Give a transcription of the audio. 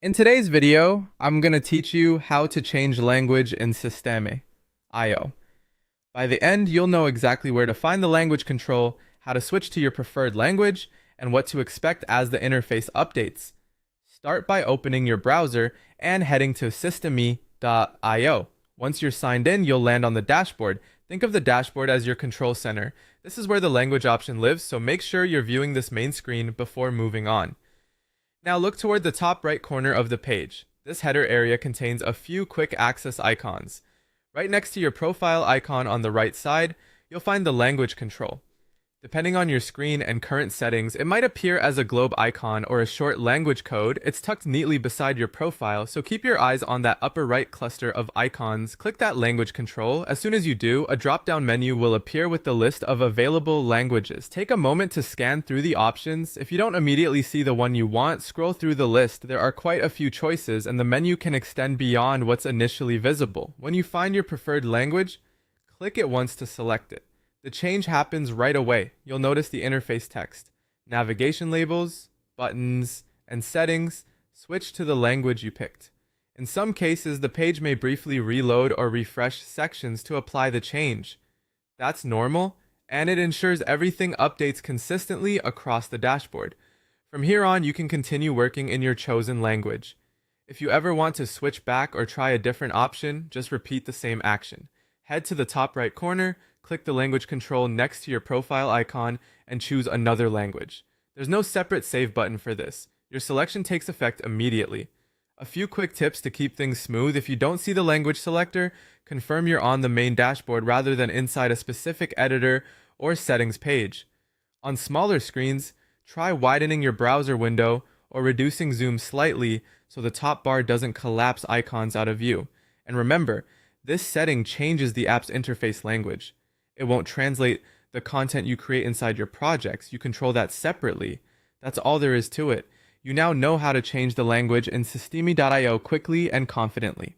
In today's video, I'm going to teach you how to change language in Systeme, IO. By the end, you'll know exactly where to find the language control, how to switch to your preferred language, and what to expect as the interface updates. Start by opening your browser and heading to systeme.io. Once you're signed in, you'll land on the dashboard. Think of the dashboard as your control center. This is where the language option lives, so make sure you're viewing this main screen before moving on. Now look toward the top right corner of the page. This header area contains a few quick access icons. Right next to your profile icon on the right side, you'll find the language control. Depending on your screen and current settings, it might appear as a globe icon or a short language code. It's tucked neatly beside your profile, so keep your eyes on that upper right cluster of icons. Click that language control. As soon as you do, a drop-down menu will appear with the list of available languages. Take a moment to scan through the options. If you don't immediately see the one you want, scroll through the list. There are quite a few choices, and the menu can extend beyond what's initially visible. When you find your preferred language, click it once to select it. The change happens right away. You'll notice the interface text, navigation labels, buttons, and settings switch to the language you picked. In some cases, the page may briefly reload or refresh sections to apply the change. That's normal, and it ensures everything updates consistently across the dashboard. From here on, you can continue working in your chosen language. If you ever want to switch back or try a different option, just repeat the same action. Head to the top right corner, click the language control next to your profile icon, and choose another language. There's no separate save button for this. Your selection takes effect immediately. A few quick tips to keep things smooth: if you don't see the language selector, confirm you're on the main dashboard rather than inside a specific editor or settings page. On smaller screens, try widening your browser window or reducing zoom slightly so the top bar doesn't collapse icons out of view. And remember, this setting changes the app's interface language. It won't translate the content you create inside your projects. You control that separately. That's all there is to it. You now know how to change the language in Systeme.io quickly and confidently.